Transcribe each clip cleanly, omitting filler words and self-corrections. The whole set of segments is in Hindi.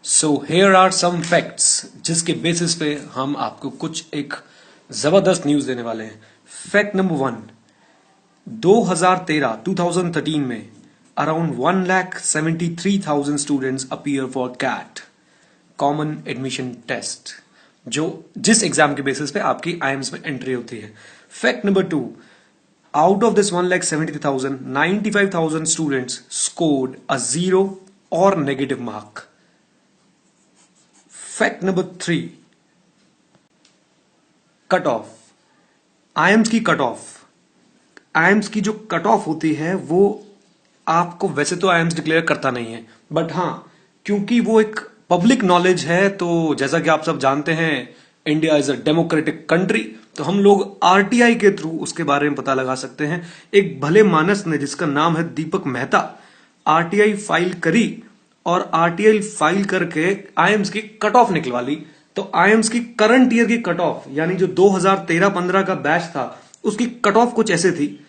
So here are some facts जिसके बेसिस पे हम आपको कुछ एक जबरदस्त न्यूज देने वाले हैं। फैक्ट नंबर 1, 2013 में around 1,73,000 students appear for CAT common admission test, जो जिस एग्जाम के बेसिस पे आपकी आईएम्स में एंट्री होती है। Fact number 2, out of this 1,73,000, 95,000 students scored a 0 or negative mark. Fact number 3, cut off. IIMs की कट ऑफ, आईएम्स की जो कट ऑफ होती है वो आपको वैसे तो आईएम्स डिक्लेयर करता नहीं है, बट हाँ क्योंकि वो एक पब्लिक नॉलेज है, तो जैसा कि आप सब जानते हैं India is a democratic country, तो हम लोग आरटीआई के थ्रू उसके बारे में पता लगा सकते हैं। एक भले मानस ने जिसका नाम है दीपक मेहता आरटीआई फाइल करी और आरटीआई फाइल करके आईएम्स की कट ऑफ निकलवा ली। तो आईएम्स की करंट ईयर की कट ऑफ यानी जो 2013-15 का बैच था उसकी कट ऑफ कुछ ऐसे थी।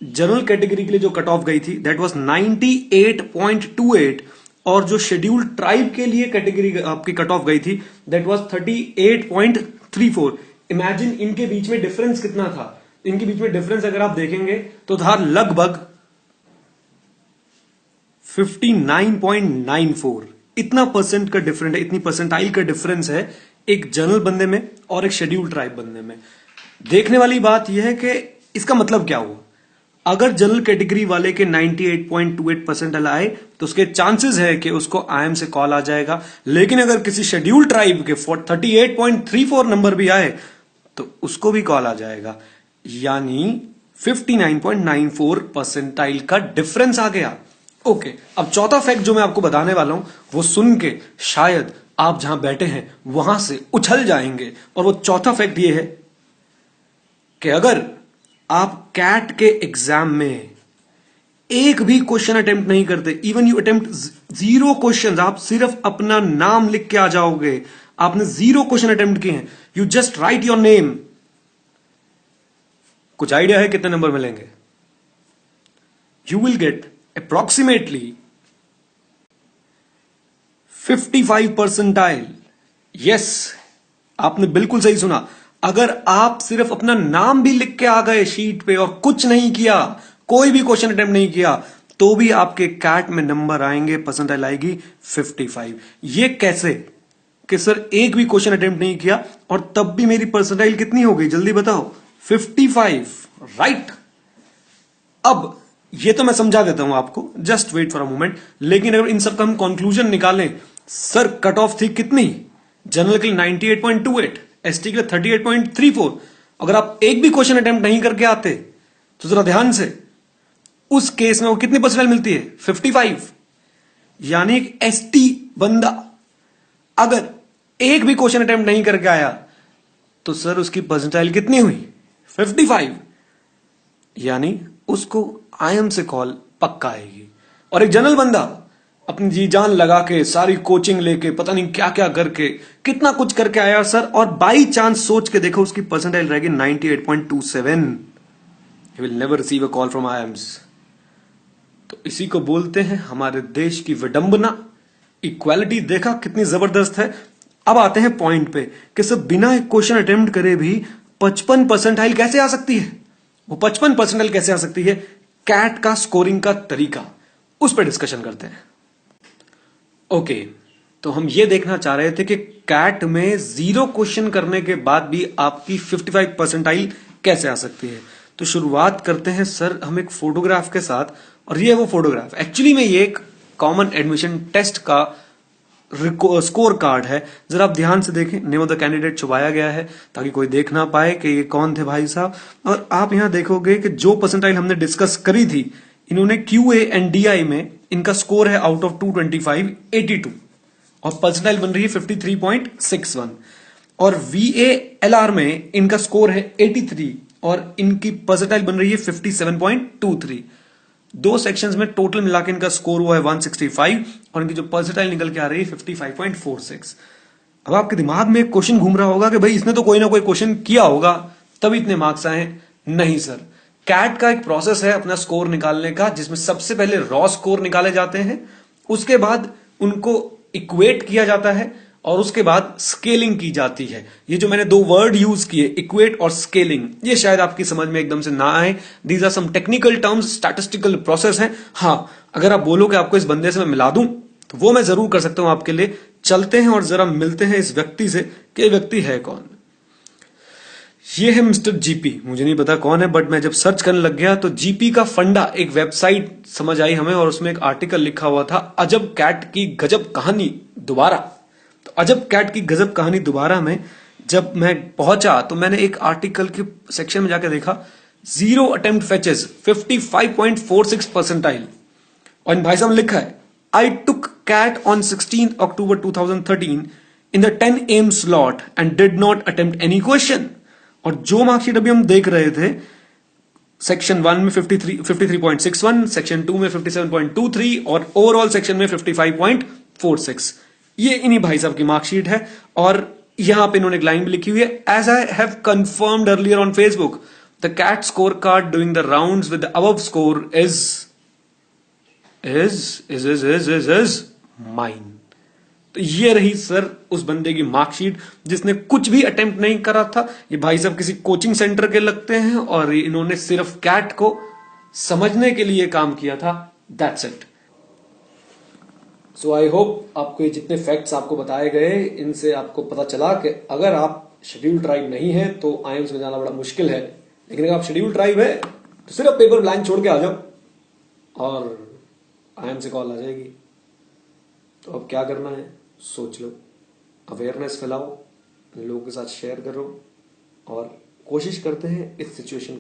जनरल कैटेगरी के लिए जो कट ऑफ गई थी दैट वाज 98.28 और जो शेड्यूल ट्राइब के लिए कैटेगरी आपकी कट ऑफ गई थी दैट वाज 38.34। इमेजिन इनके बीच में डिफरेंस कितना था। इनके बीच में डिफरेंस अगर आप देखेंगे तो था लगभग 59.94। इतना परसेंट का डिफरेंस है, इतनी परसेंटाइल का डिफरेंस है एक जनरल बंदे में और एक शेड्यूल ट्राइब बंदे में। देखने वाली बात यह है कि इसका मतलब क्या हुआ। अगर जनरल कैटेगरी वाले के 98.28 परसेंटाइल आए तो उसके चांसेस है कि उसको आईएम से कॉल आ जाएगा, लेकिन अगर किसी शेड्यूल ट्राइब के 38.34 नंबर भी आए तो उसको भी कॉल आ जाएगा, यानी 59.94 परसेंटाइल का डिफरेंस आ गया। ओके, अब चौथा फैक्ट जो मैं आपको बताने वाला हूं वो सुन के शायद आप जहां बैठे हैं वहां से उछल जाएंगे, और वो चौथा फैक्ट ये है कि अगर आप कैट के एग्जाम में एक भी क्वेश्चन अटेम्प्ट नहीं करते, इवन यू अटेम्प्ट 0 क्वेश्चन, आप सिर्फ अपना नाम लिख के आ जाओगे, आपने 0 क्वेश्चन अटेम्प्ट किए हैं, you just right your name, कुछ आइडिया है कितने नंबर मिलेंगे? You will get approximately 55 percentile. Yes, आपने बिल्कुल सही सुना। अगर आप सिर्फ अपना नाम भी लिख के आ गए शीट पे और कुछ नहीं किया, कोई भी क्वेश्चन अटेम्प्ट नहीं किया, तो भी आपके कैट में नंबर आएंगे, परसेंटाइल आएगी 55। ये कैसे कि सर एक भी क्वेश्चन अटेम्प्ट नहीं किया और तब भी मेरी परसेंटाइल कितनी हो गई, जल्दी बताओ? 55, राइट। अब ये तो मैं समझा देता हूं आपको, just wait for a moment. लेकिन अगर इन सब का हम कंक्लूजन निकालें, सर कट ऑफ थी कितनी? जनरल के लिए 98.28, एसटी के लिए 38.34। अगर आप एक भी क्वेश्चन अटेम्प्ट नहीं करके आते तो जरा ध्यान से, उस केस में वो कितनी परसेंटाइल मिलती है? 55। यानी एसटी बंदा अगर एक भी क्वेश्चन अटेम्प्ट नहीं करके आया तो सर उसकी परसेंटाइल कितनी हुई? 55। यानी उसको आईएम से कॉल पक्का आएगी। और एक जनरल बंदा अपनी जी जान लगा के सारी कोचिंग लेके पता नहीं क्या क्या करके कितना कुछ करके आया सर, और बाई चांस सोच के देखो उसकी परसेंटाइल रहेगी 98.27, he will never receive a call from IIMs. तो इसी को बोलते हैं हमारे देश की विडंबना। इक्वालिटी देखा कितनी जबरदस्त है। अब आते हैं पॉइंट पे कि सब बिना एक क्वेश्चन अटेम्प्ट करे भी 55 परसेंटाइल कैसे आ सकती है। वो 55 परसेंटाइल कैसे आ सकती है, कैट का स्कोरिंग का तरीका, उस पर डिस्कशन करते हैं। ओके, तो हम ये देखना चाह रहे थे कि कैट में 0 क्वेश्चन करने के बाद भी आपकी 55 परसेंटाइल कैसे आ सकती है। तो शुरुआत करते हैं सर हम एक फोटोग्राफ के साथ, और ये वो फोटोग्राफ एक्चुअली में ये एक कॉमन एडमिशन टेस्ट का स्कोर कार्ड है। जरा आप ध्यान से देखें, नेम ऑफ द कैंडिडेट छुपाया गया है ताकि कोई देख ना पाए कि ये कौन थे भाई साहब। और आप यहां देखोगे कि जो परसेंटाइल हमने डिस्कस करी थी, इन्होंने क्यूए एंड डीआई में इनका स्कोर है आउट ऑफ 225 82, और परसेंटाइल बन रही है 53.61, और वीएएलआर में इनका स्कोर है 83 और इनकी परसेंटाइल बन रही है 57.23। 2 सेक्शंस में टोटल मिला के इनका स्कोर हुआ है 165 और इनकी जो परसेंटाइल निकल के आ रही है 55.46। अब आपके दिमाग में एक क्वेश्चन घूम रहा होगा कि भाई इसने तो कोई ना कोई क्वेश्चन किया होगा तभी इतने मार्क्स आए। नहीं सर, कैट का एक प्रोसेस है अपना स्कोर निकालने का, जिसमें सबसे पहले रॉ स्कोर निकाले जाते हैं, उसके बाद उनको इक्वेट किया जाता है और उसके बाद स्केलिंग की जाती है। ये जो मैंने दो वर्ड यूज किए, इक्वेट और स्केलिंग, ये शायद आपकी समझ में एकदम से ना आए। These are some technical terms, statistical process है। हाँ, अगर आप बोलो कि आपको इस बंदे से मैं मिला दूं तो वो मैं जरूर कर सकता हूं आपके लिए। चलते हैं और जरा मिलते हैं इस व्यक्ति से कि ये व्यक्ति है कौन। ये है मिस्टर जीपी। मुझे नहीं पता कौन है, बट मैं जब सर्च करने लग गया तो जीपी का फंडा एक वेबसाइट समझ आई हमें, और उसमें एक आर्टिकल लिखा हुआ था, अजब कैट की गजब कहानी दोबारा। तो अजब कैट की गजब कहानी दोबारा में जब मैं पहुंचा तो मैंने एक आर्टिकल के सेक्शन में जाकर देखा, 0 अटेम्प्ट फेचेस 55.46 परसेंटाइल। और भाई साहब लिखा है, I took CAT on 16 October 2013 in the 10 AM slot and did not attempt any question. और जो मार्कशीट अभी हम देख रहे थे, सेक्शन 1 में 53.61, सेक्शन 2 में 57.23 और ओवरऑल सेक्शन में 55.46, ये इन्हीं भाई साहब की मार्कशीट है। और यहां पे इन्होंने एक लाइन भी लिखी हुई है, as I have confirmed earlier on Facebook the CAT score card doing the rounds with the above score is mine. तो ये रही सर उस बंदे की मार्कशीट जिसने कुछ भी अटेम्प्ट नहीं करा था। ये भाई साहब किसी कोचिंग सेंटर के लगते हैं और इन्होंने सिर्फ कैट को समझने के लिए काम किया था। That's it. So I hope आपको ये जितने फैक्ट्स आपको बताए गए, इनसे आपको पता चला कि अगर आप शेड्यूल ट्राइब नहीं है तो आईएम्स में जाना बड़ा मुश्किल है, लेकिन अगर आप शेड्यूल ट्राइब है तो सिर्फ पेपर ब्लैंक छोड़ के आ जाओ और आईएम से कॉल आ जाएगी। तो अब क्या करना है सोच लो, अवेयरनेस फैलाओ, लोगों के साथ शेयर करो और कोशिश करते हैं इस सिचुएशन